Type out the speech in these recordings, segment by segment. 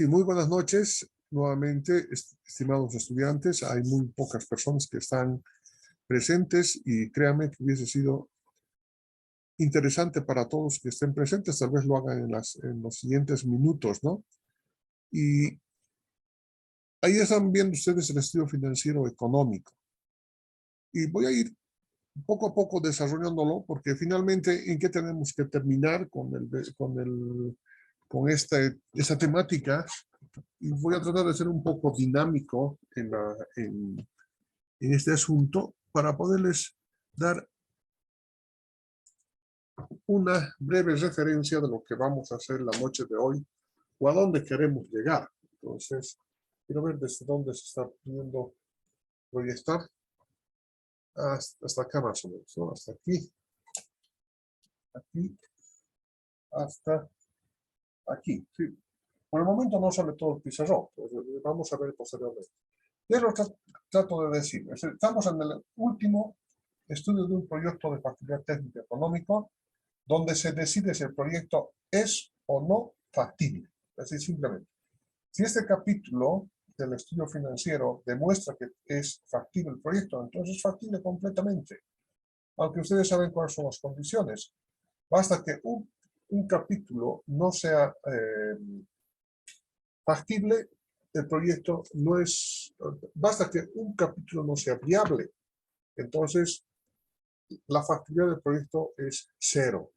Sí, muy buenas noches. Nuevamente, estimados estudiantes, hay muy pocas personas que están presentes y créanme que hubiese sido interesante para todos que estén presentes. Tal vez lo hagan en los siguientes minutos, ¿no? Y ahí están viendo ustedes el estudio financiero económico. Y voy a ir poco a poco desarrollándolo porque finalmente, ¿en qué tenemos que terminar con esta temática? Y voy a tratar de ser un poco dinámico en este asunto para poderles dar una breve referencia de lo que vamos a hacer la noche de hoy o a dónde queremos llegar. Entonces, quiero ver desde dónde se está pudiendo proyectar hasta acá más o menos, ¿no? Hasta aquí, hasta aquí. Sí. Por el momento no sale todo el pizarrón, pues vamos a ver posteriormente. ¿Qué es lo que trato de decir? Estamos en el último estudio de un proyecto de factibilidad técnica económico donde se decide si el proyecto es o no factible. Es decir, simplemente, si este capítulo del estudio financiero demuestra que es factible el proyecto, entonces es factible completamente. Aunque ustedes saben cuáles son las condiciones. Basta que un capítulo no sea factible, el proyecto no es, basta que un capítulo no sea viable, entonces la factibilidad del proyecto es cero.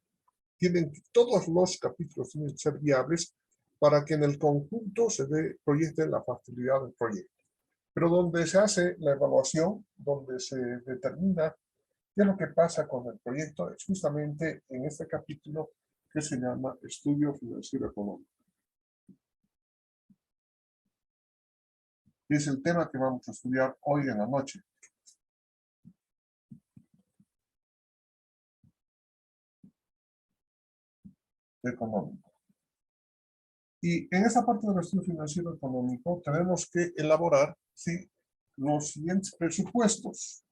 Todos los capítulos tienen que ser viables para que en el conjunto se proyecte la factibilidad del proyecto. Pero donde se hace la evaluación, donde se determina qué es lo que pasa con el proyecto, es justamente en este capítulo que se llama Estudio Financiero Económico. Es el tema que vamos a estudiar hoy en la noche. Económico. Y en esta parte del estudio financiero económico tenemos que elaborar, ¿sí?, los siguientes presupuestos.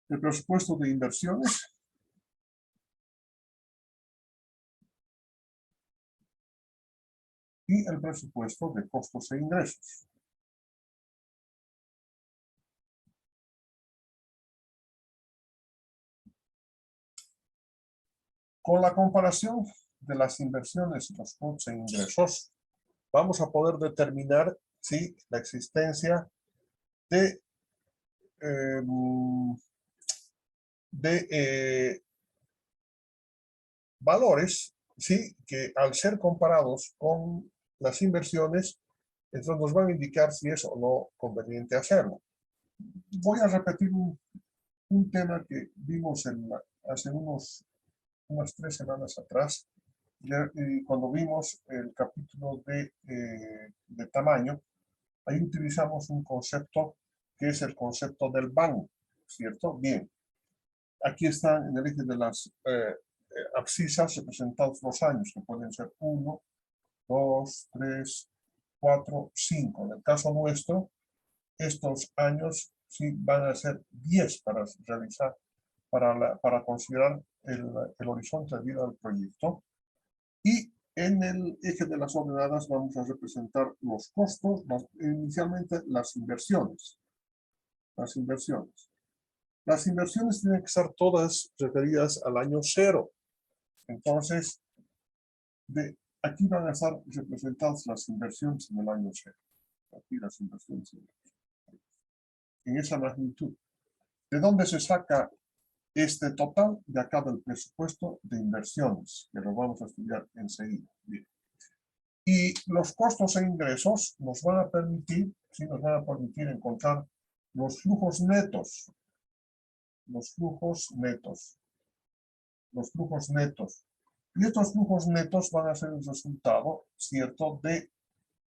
El presupuesto de inversiones, y el presupuesto de costos e ingresos. Con la comparación de las inversiones y los costos e ingresos, vamos a poder determinar si la existencia de valores, ¿sí?, que al ser comparados con las inversiones, entonces nos van a indicar si es o no conveniente hacerlo. Voy a repetir un tema que vimos hace unas 3 semanas atrás, cuando vimos el capítulo de tamaño. Ahí utilizamos un concepto que es el concepto del banco, ¿cierto? Bien, aquí están en el eje de las abscisas representados los años, que pueden ser 1, 2, 3, 4, 5. En el caso nuestro, estos años sí van a ser 10 para realizar, para considerar el horizonte de vida del proyecto. Y en el eje de las ordenadas vamos a representar los costos, inicialmente las inversiones. Las inversiones tienen que estar todas referidas al año 0. Entonces, aquí van a estar representadas las inversiones en el año 0. Aquí las inversiones en esa magnitud. ¿De dónde se saca este total? De acá del presupuesto de inversiones, que lo vamos a estudiar enseguida. Bien. Y los costos e ingresos nos van a permitir, sí, nos van a permitir encontrar los flujos netos. Los flujos netos. Los flujos netos. Y estos flujos netos van a ser el resultado, ¿cierto?, de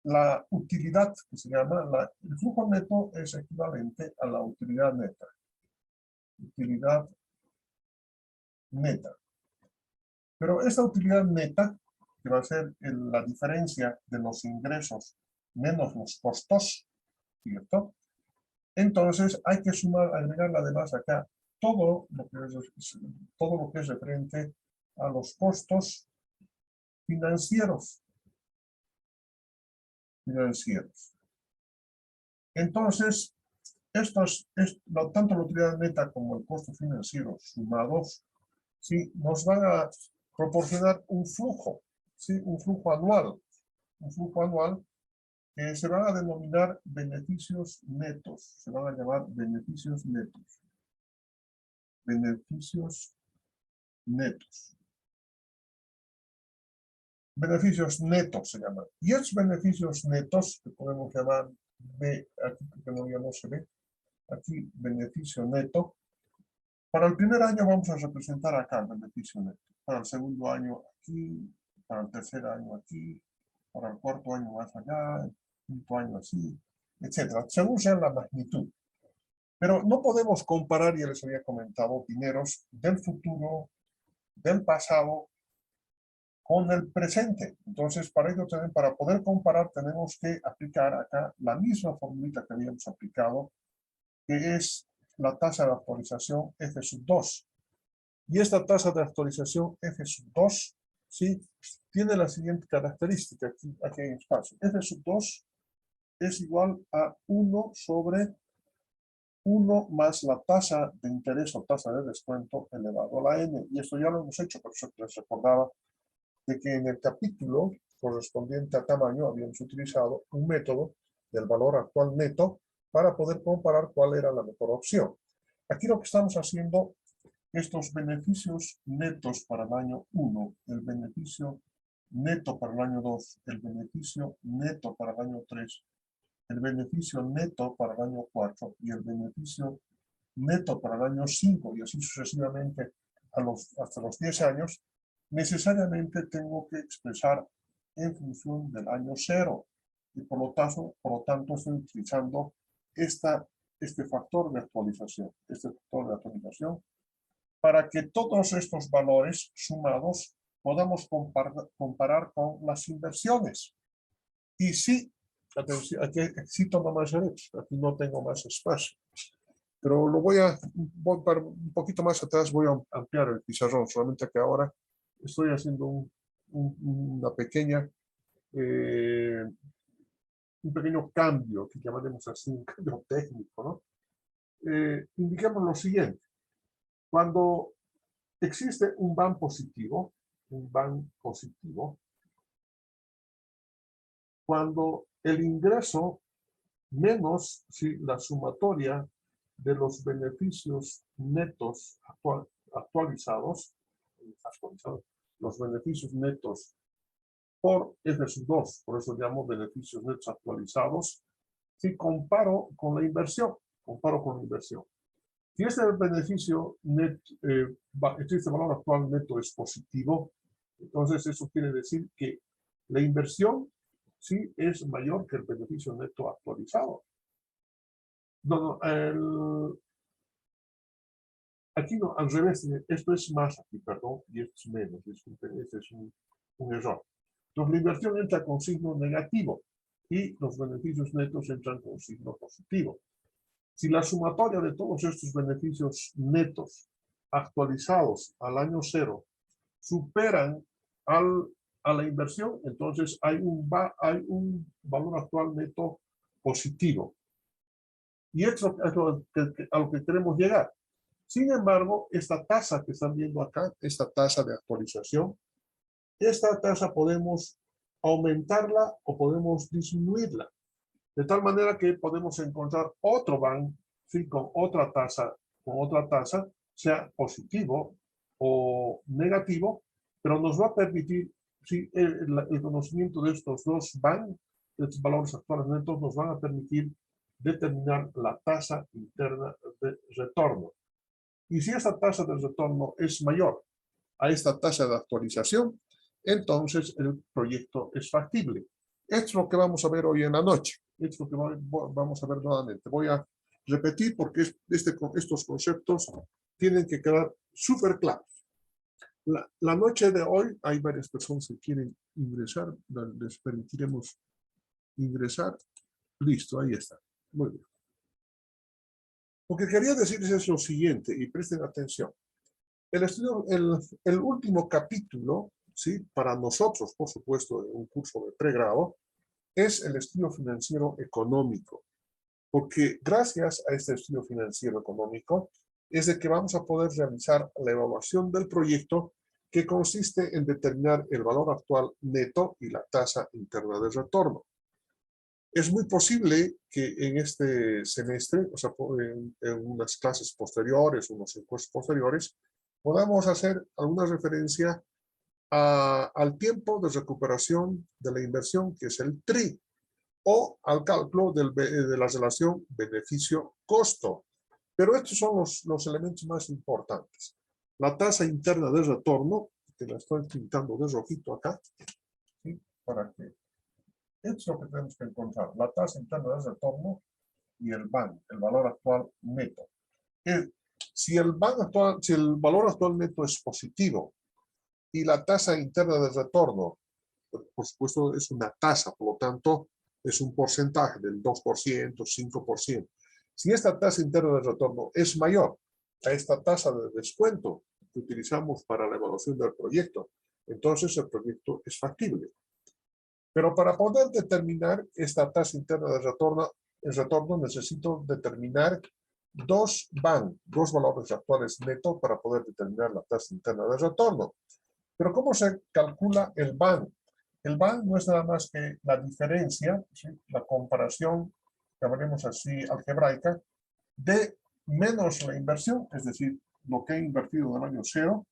la utilidad, que se llama, el flujo neto es equivalente a la utilidad neta. Utilidad neta. Pero esta utilidad neta, que va a ser la diferencia de los ingresos menos los costos, ¿cierto? Entonces hay que agregarle además acá todo lo que es referente a los costos financieros. Entonces, tanto la utilidad neta como el costo financiero sumados, ¿sí?, nos van a proporcionar un flujo, ¿sí?, un flujo anual que se van a denominar beneficios netos, se van a llamar beneficios netos. Beneficios netos. Beneficios netos se llaman. Y esos beneficios netos, que podemos llamar aquí porque no se ve, aquí beneficio neto. Para el primer año vamos a representar acá el beneficio neto. Para el segundo año aquí, para el tercer año aquí, para el cuarto año más allá, el quinto año así, etcétera, según sea la magnitud. Pero no podemos comparar, ya les había comentado, dineros del futuro, del pasado, con el presente. Entonces, para poder comparar, tenemos que aplicar acá la misma formulita que habíamos aplicado, que es la tasa de actualización F2. Y esta tasa de actualización F2, ¿sí?, tiene la siguiente característica. Aquí hay espacio. F2 es igual a 1 sobre 1 más la tasa de interés o tasa de descuento elevado a la n. Y esto ya lo hemos hecho, por eso les recordaba de que en el capítulo correspondiente a tamaño habíamos utilizado un método del valor actual neto para poder comparar cuál era la mejor opción. Aquí lo que estamos haciendo, estos beneficios netos para el año 1, el beneficio neto para el año 2, el beneficio neto para el año 3, el beneficio neto para el año 4 y el beneficio neto para el año 5 y así sucesivamente hasta los 10 años, necesariamente tengo que expresar en función del año 0. Y por lo tanto estoy utilizando este factor de actualización. Para que todos estos valores sumados podamos comparar con las inversiones. Y sí, atención, aquí cito nomás derecho, aquí no tengo más espacio. Pero voy para un poquito más atrás, voy a ampliar el pizarrón, solamente que ahora estoy haciendo un pequeño cambio, que llamaremos así, un cambio técnico, ¿no? Indiquemos lo siguiente. Cuando existe un BAN positivo, cuando el ingreso menos la sumatoria de los beneficios netos actualizados, los beneficios netos por F2, por eso llamo beneficios netos actualizados, si comparo con la inversión, Si este beneficio este valor actual neto es positivo, entonces eso quiere decir que la inversión sí es mayor que el beneficio neto actualizado. Aquí no, al revés, esto es más aquí, perdón, y esto es menos, este es un error. Entonces la inversión entra con signo negativo y los beneficios netos entran con signo positivo. Si la sumatoria de todos estos beneficios netos actualizados al año 0 superan a la inversión, entonces hay un valor actual neto positivo. Y esto es a lo que queremos llegar. Sin embargo, esta tasa que están viendo acá, esta tasa de actualización, esta tasa podemos aumentarla o podemos disminuirla. De tal manera que podemos encontrar otro BAN, ¿sí?, con otra tasa, sea positivo o negativo, pero nos va a permitir, ¿sí?, el conocimiento de estos dos BAN, de estos valores actuales netos, nos van a permitir determinar la tasa interna de retorno. Y si esta tasa de retorno es mayor a esta tasa de actualización, entonces el proyecto es factible. Esto es lo que vamos a ver hoy en la noche. Esto es lo que vamos a ver nuevamente. Voy a repetir porque estos conceptos tienen que quedar súper claros. La noche de hoy hay varias personas que quieren ingresar. Les permitiremos ingresar. Listo, ahí está. Muy bien. Lo que quería decirles es lo siguiente, y presten atención. El último capítulo, ¿sí? Para nosotros, por supuesto, en un curso de pregrado, es el estudio financiero económico. Porque gracias a este estudio financiero económico es de que vamos a poder realizar la evaluación del proyecto, que consiste en determinar el valor actual neto y la tasa interna de retorno. Es muy posible que en este semestre, o sea, en unas clases posteriores, unos encuentros posteriores, podamos hacer alguna referencia al tiempo de recuperación de la inversión, que es el TRI, o al cálculo de la relación beneficio-costo. Pero estos son los elementos más importantes. La tasa interna de retorno, que la estoy pintando de rojito acá, ¿sí? Para que esto es lo que tenemos que encontrar, la tasa interna de retorno y el BAN, el valor actual neto. Si el valor actual neto es positivo y la tasa interna de retorno, por supuesto, es una tasa, por lo tanto, es un porcentaje del 2%, 5%. Si esta tasa interna de retorno es mayor a esta tasa de descuento que utilizamos para la evaluación del proyecto, entonces el proyecto es factible. Pero para poder determinar esta tasa interna de retorno necesito determinar dos valores actuales netos para poder determinar la tasa interna de retorno. Pero ¿cómo se calcula el BAN? El BAN no es nada más que la diferencia, ¿sí? La comparación, llamaremos así, algebraica, de menos la inversión, es decir, lo que he invertido en el año cero,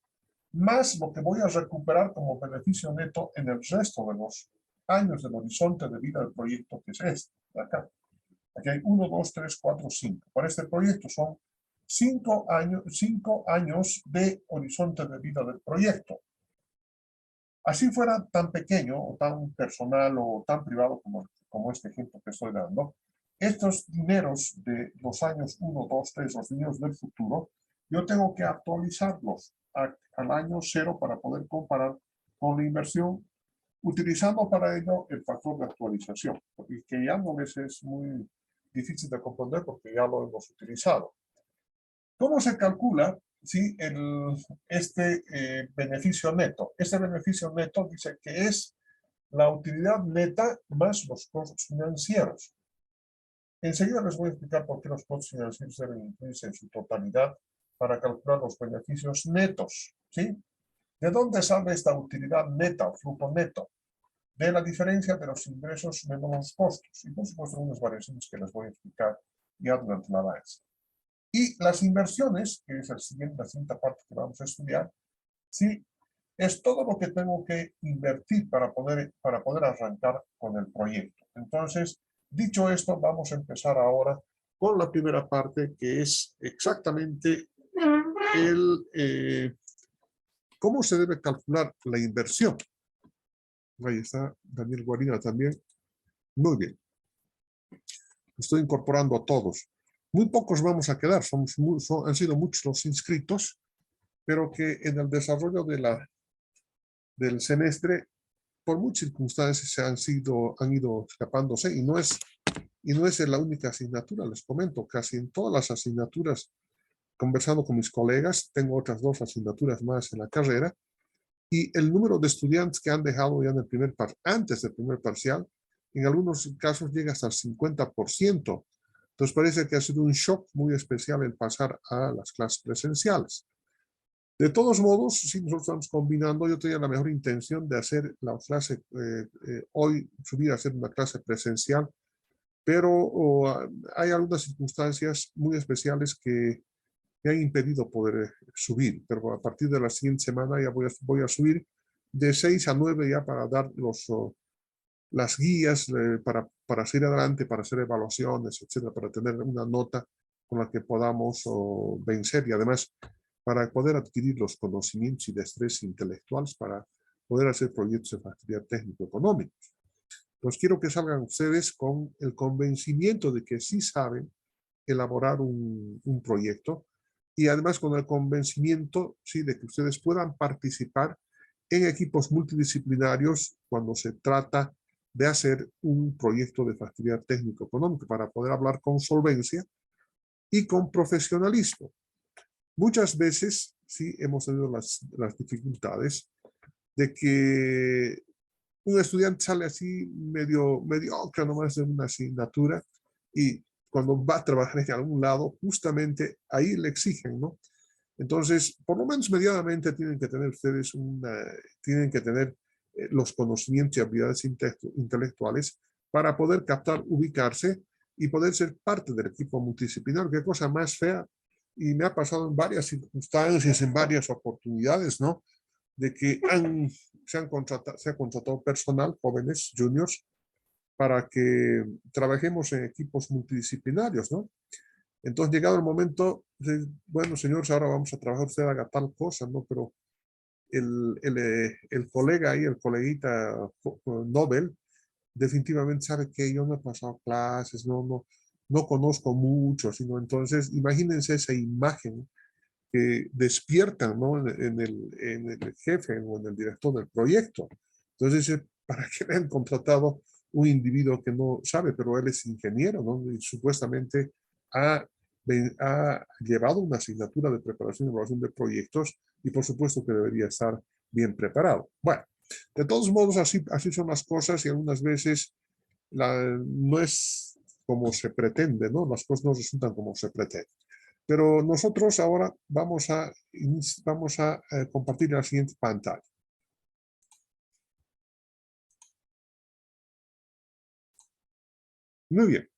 más lo que voy a recuperar como beneficio neto en el resto de los años del horizonte de vida del proyecto, que es este, de acá. Aquí hay 1, 2, 3, 4, 5. Para este proyecto son 5 años de horizonte de vida del proyecto. Así fuera tan pequeño o tan personal o tan privado como este ejemplo que estoy dando, estos dineros de los años 1, 2, 3, los dineros del futuro, yo tengo que actualizarlos al año cero para poder comparar con la inversión, utilizando para ello el factor de actualización, y que ya no les es muy difícil de comprender porque ya lo hemos utilizado. ¿Cómo se calcula este beneficio neto? Este beneficio neto dice que es la utilidad neta más los costos financieros. Enseguida les voy a explicar por qué los costos financieros deben incluirse en su totalidad para calcular los beneficios netos, ¿sí? ¿De dónde sale esta utilidad neta o flujo neto? De la diferencia de los ingresos menos los costos. Y por supuesto unas variaciones que les voy a explicar ya durante la avance. Y las inversiones, que es la siguiente parte que vamos a estudiar, ¿sí? Es todo lo que tengo que invertir para poder arrancar con el proyecto. Entonces, dicho esto, vamos a empezar ahora con la primera parte, que es exactamente cómo se debe calcular la inversión. Ahí está Daniel Guarina también. Muy bien. Estoy incorporando a todos. Muy pocos vamos a quedar, han sido muchos los inscritos, pero que en el desarrollo del semestre, por muchas circunstancias han ido escapándose, y no es la única asignatura, les comento, casi en todas las asignaturas, conversando con mis colegas, tengo otras 2 asignaturas más en la carrera, y el número de estudiantes que han dejado ya antes del primer parcial, en algunos casos llega hasta el 50%. Entonces parece que ha sido un shock muy especial el pasar a las clases presenciales. De todos modos, si nosotros estamos combinando, yo tenía la mejor intención de hacer la clase, hoy subir a hacer una clase presencial, pero hay algunas circunstancias muy especiales que me han impedido poder subir, pero a partir de la siguiente semana ya voy a subir de 6 a 9 ya para dar las guías para seguir adelante, para hacer evaluaciones, etcétera, para tener una nota con la que podamos vencer, y además para poder adquirir los conocimientos y destrezas intelectuales para poder hacer proyectos de factibilidad técnico-económicos. Entonces quiero que salgan ustedes con el convencimiento de que sí saben elaborar un proyecto, y además con el convencimiento, sí, de que ustedes puedan participar en equipos multidisciplinarios cuando se trata de hacer un proyecto de factibilidad técnico-económica, para poder hablar con solvencia y con profesionalismo. Muchas veces sí hemos tenido las dificultades de que un estudiante sale así mediocre nomás de una asignatura y cuando va a trabajar en algún lado, justamente ahí le exigen, ¿no? Entonces, por lo menos medianamente tienen que tener ustedes tienen que tener los conocimientos y habilidades intelectuales para poder captar, ubicarse y poder ser parte del equipo multidisciplinar. Qué cosa más fea. Y me ha pasado en varias circunstancias, en varias oportunidades, ¿no? De que se ha contratado personal, jóvenes, juniors, para que trabajemos en equipos multidisciplinarios, ¿no? Entonces, llegado el momento, bueno, señores, ahora vamos a trabajar, usted haga tal cosa, ¿no? Pero el colega ahí, el coleguita Nobel, definitivamente sabe que yo no he pasado clases, no conozco mucho, sino entonces, imagínense esa imagen que despiertan, ¿no? En el jefe o en el director del proyecto. Entonces, ¿para qué le han contratado un individuo que no sabe, pero él es ingeniero, ¿no? Y supuestamente ha, ha llevado una asignatura de preparación y evaluación de proyectos y por supuesto que debería estar bien preparado. Bueno, de todos modos, así son las cosas y algunas veces no es como se pretende, ¿no? Las cosas no resultan como se pretende. Pero nosotros ahora vamos a compartir la siguiente pantalla. Muy bien.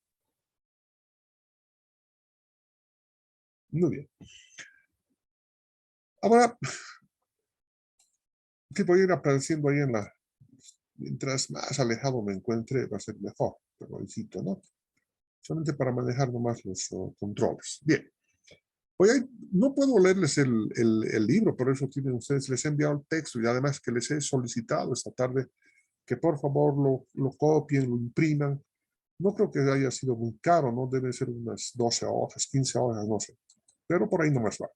Muy bien. Ahora, que voy a ir apareciendo ahí mientras más alejado me encuentre, va a ser mejor, pero insisto, ¿no? Solamente para manejar nomás los controles. Bien. No puedo leerles el libro, por eso tienen ustedes, les he enviado el texto y además que les he solicitado esta tarde que por favor lo copien, lo impriman. No creo que haya sido muy caro, ¿no? Deben ser unas 12 hojas, 15 hojas, no sé. Pero por ahí nomás va.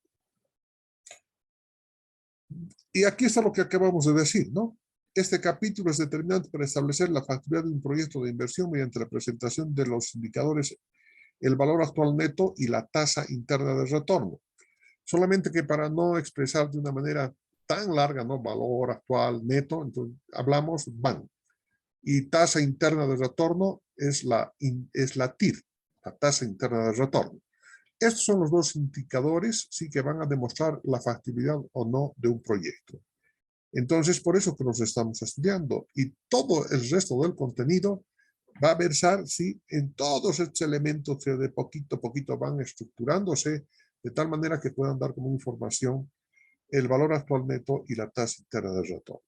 Y aquí está lo que acabamos de decir, ¿no? Este capítulo es determinante para establecer la factibilidad de un proyecto de inversión mediante la presentación de los indicadores, el valor actual neto y la tasa interna de retorno. Solamente que para no expresar de una manera tan larga, ¿no? Valor actual neto, entonces hablamos BAN. Y tasa interna de retorno es la TIR, la tasa interna de retorno. Estos son los dos indicadores sí que van a demostrar la factibilidad o no de un proyecto. Entonces, por eso que los estamos estudiando y todo el resto del contenido va a versar sí, en todos estos elementos que de poquito a poquito van estructurándose de tal manera que puedan dar como información el valor actual neto y la tasa interna de retorno.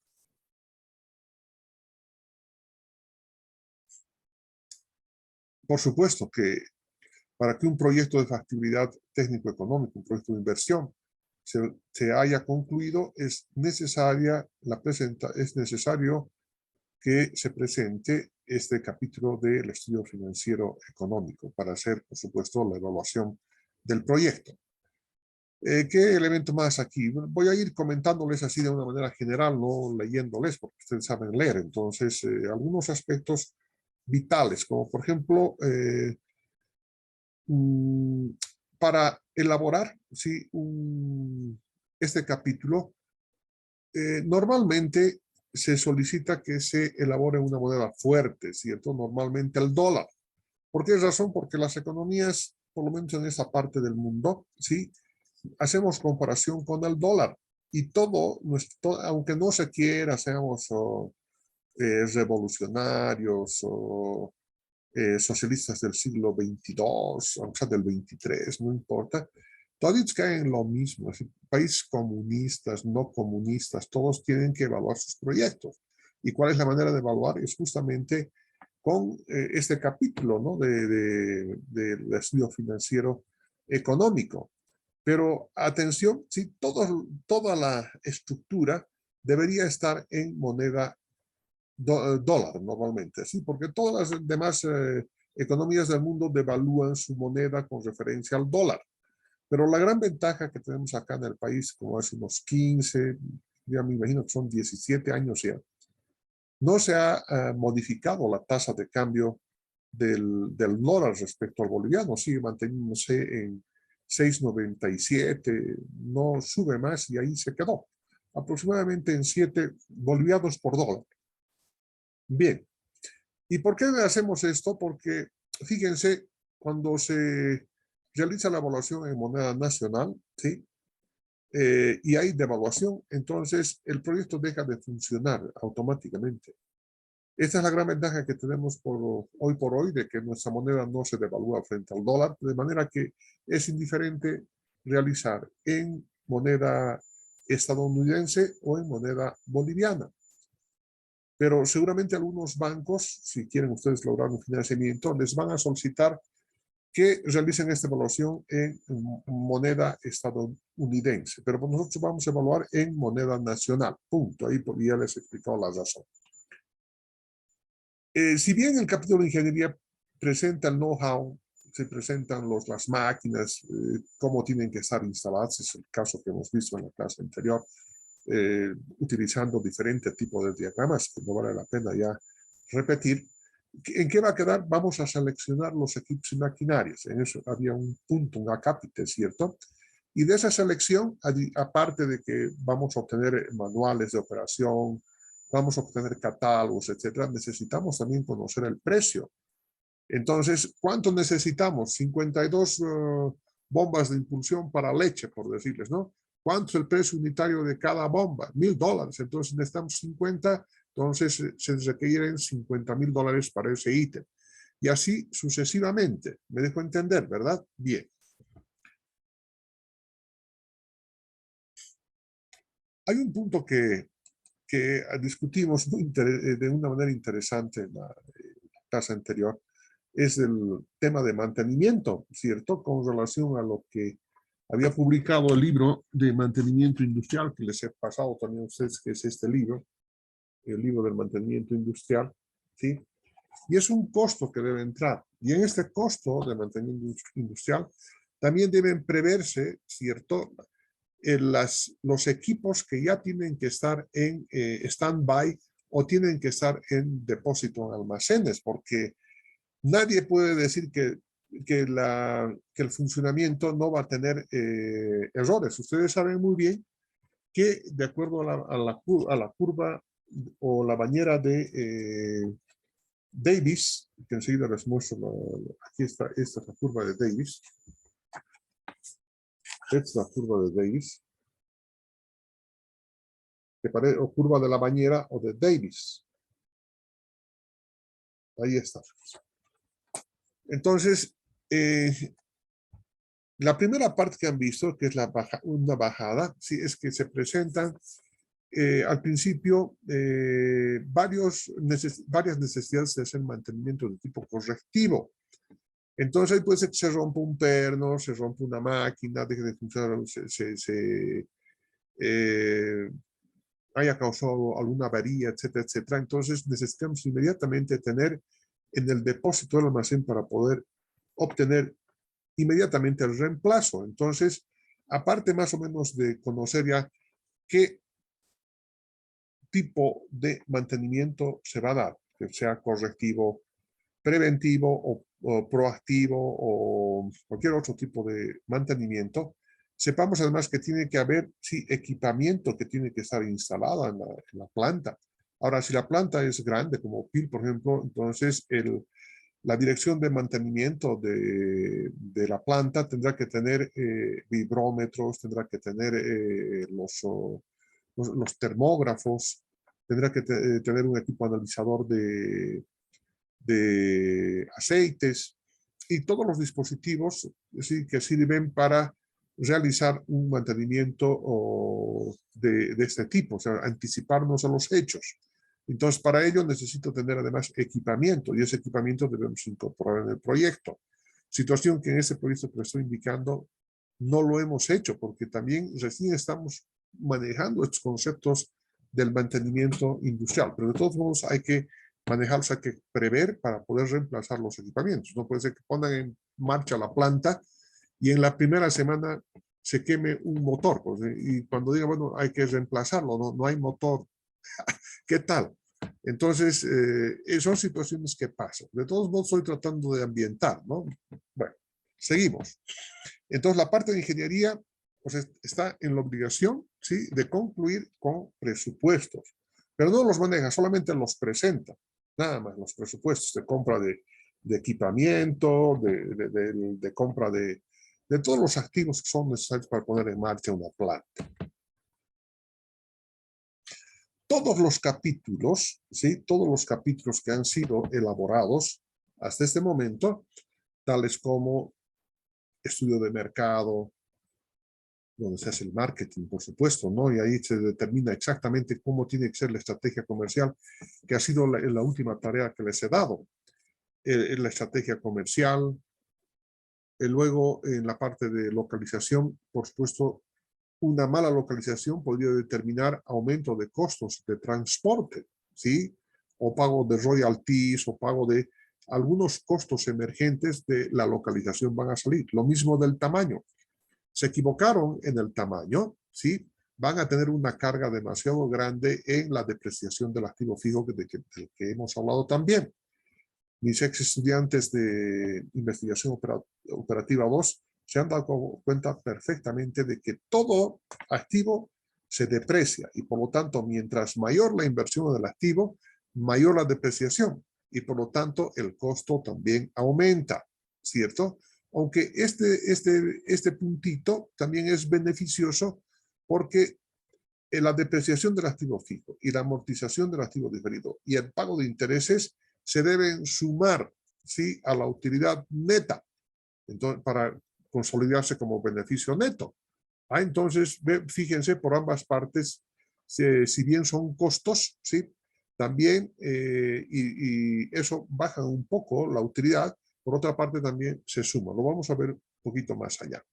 Por supuesto que para que un proyecto de factibilidad técnico-económico, un proyecto de inversión, se haya concluido, es necesario que se presente este capítulo del estudio financiero económico para hacer, por supuesto, la evaluación del proyecto. ¿Qué elemento más aquí? Voy a ir comentándoles así de una manera general, no leyéndoles, porque ustedes saben leer. Entonces, algunos aspectos vitales, como por ejemplo, para elaborar ¿sí? Este capítulo, normalmente se solicita que se elabore una moneda fuerte, ¿cierto? Normalmente el dólar. ¿Por qué razón? Porque las economías, por lo menos en esa parte del mundo, ¿sí? Hacemos comparación con el dólar. Y aunque no se quiera, seamos revolucionarios o socialistas del siglo XXII, o sea, del XXIII, no importa, todos caen en lo mismo. Países comunistas, no comunistas, todos tienen que evaluar sus proyectos. ¿Y cuál es la manera de evaluar? Es justamente con este capítulo, ¿no? Del estudio financiero económico. Pero atención, sí, toda la estructura debería estar en moneda dólar normalmente, ¿sí? Porque todas las demás economías del mundo devalúan su moneda con referencia al dólar. Pero la gran ventaja que tenemos acá en el país, como hace unos 15, ya me imagino que son 17 años ya, no se ha modificado la tasa de cambio del dólar respecto al boliviano, sigue manteniéndose en 6,97, no sube más y ahí se quedó, aproximadamente en 7 bolivianos por dólar. Bien, ¿y por qué hacemos esto? Porque fíjense, cuando se realiza la evaluación en moneda nacional, ¿sí? Y hay devaluación, entonces el proyecto deja de funcionar automáticamente. Esta es la gran ventaja que tenemos hoy por hoy, de que nuestra moneda no se devalúa frente al dólar, de manera que es indiferente realizar en moneda estadounidense o en moneda boliviana. Pero seguramente algunos bancos, si quieren ustedes lograr un financiamiento, les van a solicitar que realicen esta evaluación en moneda estadounidense. Pero nosotros vamos a evaluar en moneda nacional. Punto. Ahí ya les he explicado la razón. Si bien el capítulo de ingeniería presenta el know-how, se presentan las máquinas, cómo tienen que estar instaladas, es el caso que hemos visto en la clase anterior, utilizando diferentes tipos de diagramas, que no vale la pena ya repetir. ¿En qué va a quedar? Vamos a seleccionar los equipos y maquinarias. En eso había un punto, un acápite, ¿cierto? Y de esa selección, aparte de que vamos a obtener manuales de operación, vamos a obtener catálogos, etcétera, necesitamos también conocer el precio. Entonces, ¿cuánto necesitamos? 52 bombas de impulsión para leche, por decirles, ¿no? ¿Cuánto es el precio unitario de cada bomba? $1,000. Entonces necesitamos 50, entonces se requieren $50,000 para ese ítem. Y así sucesivamente. ¿Me dejo entender, verdad? Bien. Hay un punto que discutimos de una manera interesante en la clase anterior, es el tema de mantenimiento, ¿cierto? Con relación a lo que había publicado el libro de mantenimiento industrial, que les he pasado también a ustedes, que es este libro, el libro del mantenimiento industrial, ¿sí? Y es un costo que debe entrar. Y en este costo de mantenimiento industrial también deben preverse, ¿cierto?, los equipos que ya tienen que estar en stand-by o tienen que estar en depósito en almacenes, porque nadie puede decir que el funcionamiento no va a tener errores. Ustedes saben muy bien que de acuerdo a la curva o la bañera de Davis, que enseguida les muestro, aquí está, esta es la curva de Davis. Esta es la curva de Davis. O curva de la bañera o de Davis. Ahí está. Entonces, la primera parte que han visto, que es una bajada, sí, es que se presentan al principio varias necesidades de hacer mantenimiento de tipo correctivo. Entonces ahí puede ser que se rompa un perno, se rompa una máquina, deje de funcionar, haya causado alguna avería, etcétera, etcétera. Entonces necesitamos inmediatamente tener en el depósito del almacén para poder obtener inmediatamente el reemplazo. Entonces, aparte más o menos de conocer ya qué tipo de mantenimiento se va a dar, que sea correctivo, preventivo o proactivo o cualquier otro tipo de mantenimiento, sepamos además que tiene que haber, sí, equipamiento que tiene que estar instalado en la planta. Ahora, si la planta es grande, como PIL, por ejemplo, entonces la dirección de mantenimiento de la planta tendrá que tener vibrómetros, tendrá que tener los termógrafos, tendrá que tener un equipo analizador de aceites y todos los dispositivos, ¿sí?, que sirven para realizar un mantenimiento de este tipo, o sea, anticiparnos a los hechos. Entonces, para ello necesito tener además equipamiento y ese equipamiento debemos incorporar en el proyecto. Situación que en ese proyecto que les estoy indicando no lo hemos hecho porque también recién estamos manejando estos conceptos del mantenimiento industrial, pero de todos modos hay que manejarlos, hay que prever para poder reemplazar los equipamientos. No puede ser que pongan en marcha la planta y en la primera semana se queme un motor, pues, y cuando diga, bueno, hay que reemplazarlo, no hay motor, ¿qué tal? Entonces, son situaciones que pasan. De todos modos, estoy tratando de ambientar, ¿no? Bueno, seguimos. Entonces, la parte de ingeniería pues, está en la obligación, ¿sí?, de concluir con presupuestos. Pero no los maneja, solamente los presenta. Nada más, los presupuestos de compra de equipamiento, de compra de todos los activos que son necesarios para poner en marcha una planta. Todos los capítulos, ¿sí?, todos los capítulos que han sido elaborados hasta este momento, tales como estudio de mercado, donde se hace el marketing, por supuesto, ¿no? Y ahí se determina exactamente cómo tiene que ser la estrategia comercial, que ha sido la última tarea que les he dado. La estrategia comercial. Luego, en la parte de localización, por supuesto, una mala localización podría determinar aumento de costos de transporte, ¿sí? O pago de royalties, o pago de algunos costos emergentes de la localización van a salir. Lo mismo del tamaño. Se equivocaron en el tamaño, ¿sí? Van a tener una carga demasiado grande en la depreciación del activo fijo del que hemos hablado también. Mis ex estudiantes de investigación operativa 2 se han dado cuenta perfectamente de que todo activo se deprecia y por lo tanto, mientras mayor la inversión del activo, mayor la depreciación y por lo tanto el costo también aumenta, ¿cierto? Aunque este puntito también es beneficioso porque la depreciación del activo fijo y la amortización del activo diferido y el pago de intereses se deben sumar, ¿sí?, a la utilidad neta, entonces, para consolidarse como beneficio neto. Entonces, fíjense, por ambas partes, si bien son costos, ¿sí?, también, y eso baja un poco la utilidad, por otra parte también se suma. Lo vamos a ver un poquito más allá.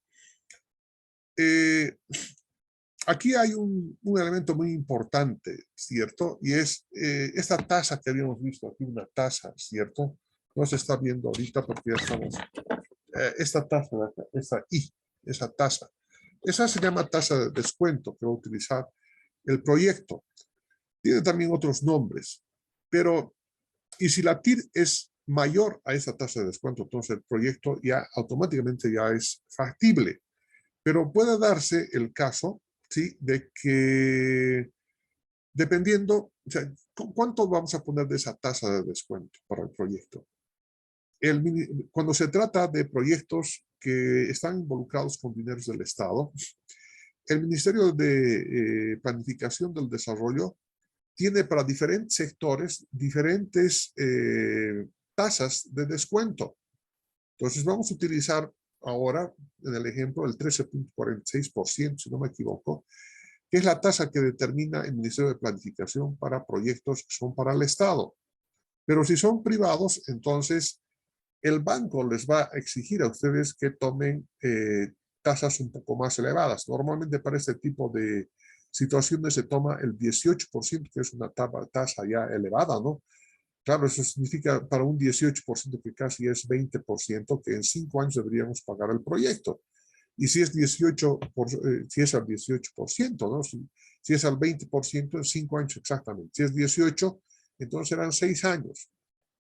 Aquí hay un elemento muy importante, ¿cierto? Y es esta tasa que habíamos visto aquí, una tasa, ¿cierto? No se está viendo ahorita porque ya estamos. Esta tasa, esta I, esa tasa. Esa se llama tasa de descuento que va a utilizar el proyecto. Tiene también otros nombres, pero, y si la TIR es mayor a esa tasa de descuento, entonces el proyecto ya automáticamente ya es factible. Pero puede darse el caso, ¿sí?, de que dependiendo, o sea, ¿cuánto vamos a poner de esa tasa de descuento para el proyecto? Cuando se trata de proyectos que están involucrados con dineros del Estado, el Ministerio de Planificación del Desarrollo tiene para diferentes sectores diferentes tasas de descuento. Entonces vamos a utilizar ahora, en el ejemplo, el 13.46%, si no me equivoco, que es la tasa que determina el Ministerio de Planificación para proyectos que son para el Estado. Pero si son privados, entonces el banco les va a exigir a ustedes que tomen tasas un poco más elevadas. Normalmente para este tipo de situaciones se toma el 18%, que es una tasa ya elevada, ¿no? Claro, eso significa para un 18% que casi es 20%, que en 5 años deberíamos pagar el proyecto. Y si es 18, si es al 18%, ¿no? Si es al 20%, en 5 años exactamente. Si es 18, entonces serán 6 años.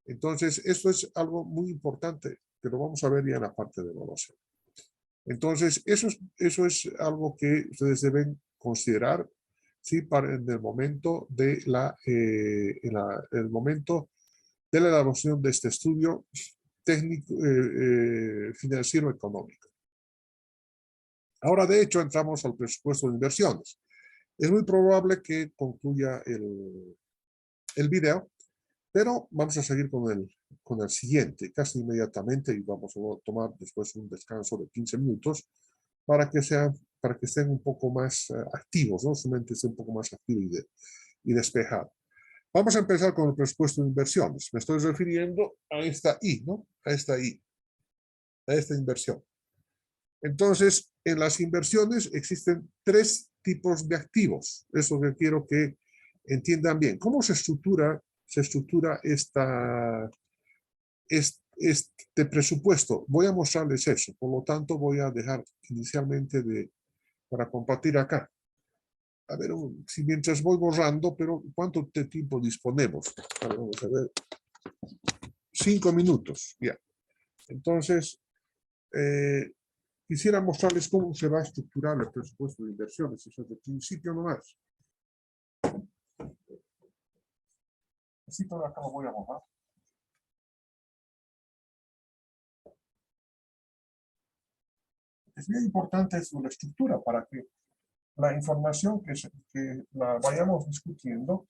Entonces, esto es algo muy importante, que lo vamos a ver ya en la parte de evaluación. Entonces, eso es algo que ustedes deben considerar, ¿sí?, en el momento de el momento de la elaboración de este estudio técnico, financiero económico. Ahora, de hecho, entramos al presupuesto de inversiones. Es muy probable que concluya el video, pero vamos a seguir con el siguiente casi inmediatamente y vamos a tomar después un descanso de 15 minutos para que estén un poco más activos, ¿no? Su mente esté un poco más activa y despejada. Vamos a empezar con el presupuesto de inversiones. Me estoy refiriendo a esta I, ¿no? A esta I, a esta inversión. Entonces, en las inversiones existen 3 tipos de activos. Eso que quiero que entiendan bien. ¿Cómo se estructura este presupuesto? Voy a mostrarles eso. Por lo tanto, voy a dejar inicialmente para compartir acá. A ver, si mientras voy borrando, pero ¿cuánto tiempo disponemos? Vamos a ver. 5 minutos, ya. Entonces, quisiera mostrarles cómo se va a estructurar el presupuesto de inversiones. Eso es de principio nomás. Así todo acá lo voy a borrar. Es bien importante eso, la estructura, para que la información que la vayamos discutiendo,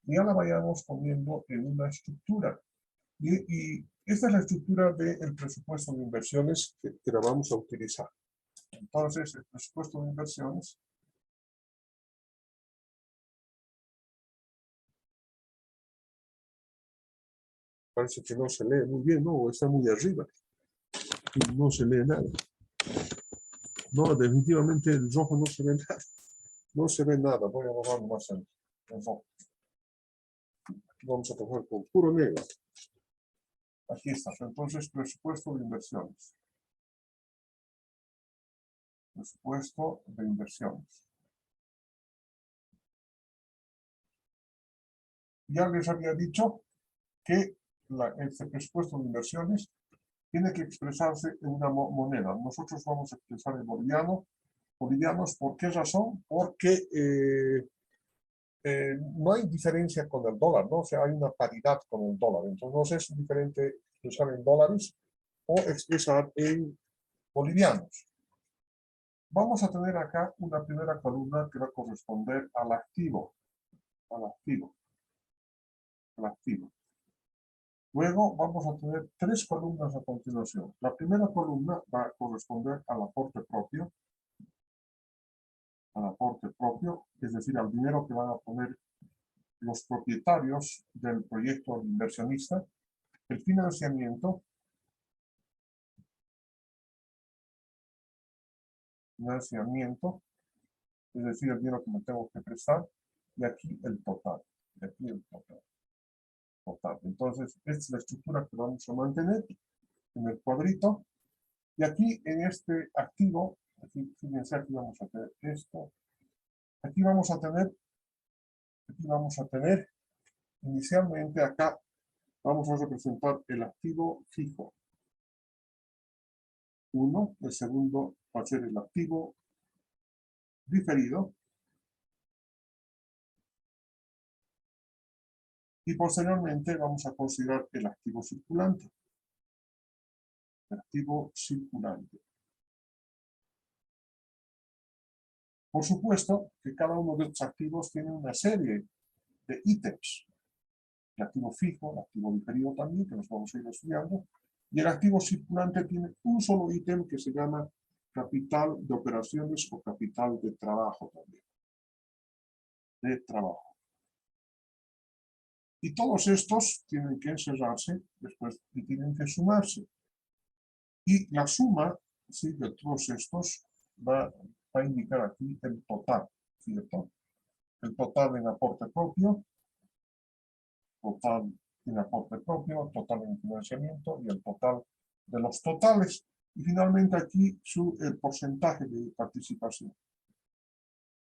ya la vayamos poniendo en una estructura. Y esta es la estructura del presupuesto de inversiones que la vamos a utilizar. Entonces, el presupuesto de inversiones parece que no se lee muy bien, ¿no? Está muy arriba. Y no se lee nada. No, definitivamente el rojo no se ve nada. No se ve nada. Voy a borrar más el rojo. Aquí vamos a trabajar con puro negro. Aquí está. Entonces, presupuesto de inversiones. Presupuesto de inversiones. Ya les había dicho que este presupuesto de inversiones tiene que expresarse en una moneda. Nosotros vamos a expresar en boliviano. Bolivianos, ¿por qué razón? Porque no hay diferencia con el dólar, ¿no? O sea, hay una paridad con el dólar. Entonces, es diferente expresar en dólares o expresar en bolivianos. Vamos a tener acá una primera columna que va a corresponder al activo. Al activo. Al activo. Luego vamos a tener 3 columnas a continuación. La primera columna va a corresponder al aporte propio. Al aporte propio, es decir, al dinero que van a poner los propietarios del proyecto inversionista. El financiamiento. Financiamiento, es decir, el dinero que me tengo que prestar. Y aquí el total. Y aquí el total. Entonces, esta es la estructura que vamos a mantener en el cuadrito. Y aquí en este activo, aquí, fíjense, aquí vamos a tener esto. Aquí vamos a tener, inicialmente acá, vamos a representar el activo fijo. 1, el segundo va a ser el activo diferido. Y posteriormente vamos a considerar el activo circulante. El activo circulante. Por supuesto que cada uno de estos activos tiene una serie de ítems. El activo fijo, el activo diferido también, que nos vamos a ir estudiando. Y el activo circulante tiene un solo ítem que se llama capital de operaciones o capital de trabajo también. De trabajo. Y todos estos tienen que encerrarse después y tienen que sumarse. Y la suma, ¿sí?, de todos estos va a indicar aquí el total, ¿cierto? El total en aporte propio, total en aporte propio, total en financiamiento y el total de los totales. Y finalmente aquí el porcentaje de participación.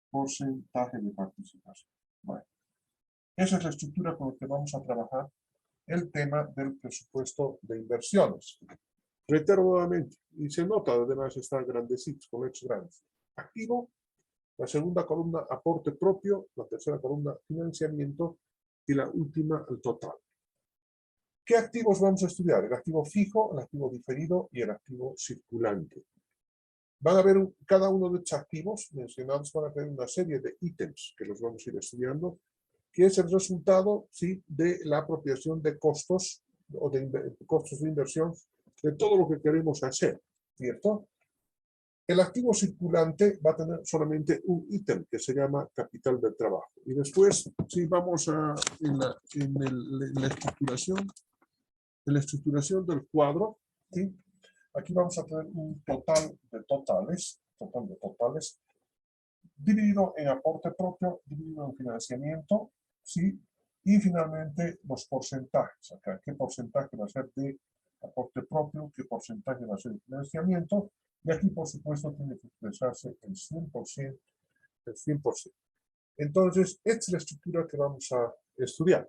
Porcentaje de participación. Bueno, esa es la estructura con la que vamos a trabajar el tema del presupuesto de inversiones. Reitero nuevamente, y se nota además está grandecito, con hechos grandes. Activo, la segunda columna aporte propio, la tercera columna financiamiento y la última el total. ¿Qué activos vamos a estudiar? El activo fijo, el activo diferido y el activo circulante. Van a ver cada uno de estos activos mencionados, van a tener una serie de ítems que los vamos a ir estudiando, que es el resultado, ¿sí?, de la apropiación de costos o de costos de inversión de todo lo que queremos hacer, ¿cierto? El activo circulante va a tener solamente un ítem que se llama capital del trabajo. Y después, sí, vamos en la estructuración del cuadro, ¿sí? Aquí vamos a tener un total de totales, dividido en aporte propio, dividido en financiamiento, ¿sí? Y finalmente los porcentajes. Acá, ¿qué porcentaje va a ser de aporte propio? ¿Qué porcentaje va a ser de financiamiento? Y aquí, por supuesto, tiene que expresarse el 100%, el 100%. Entonces, esta es la estructura que vamos a estudiar.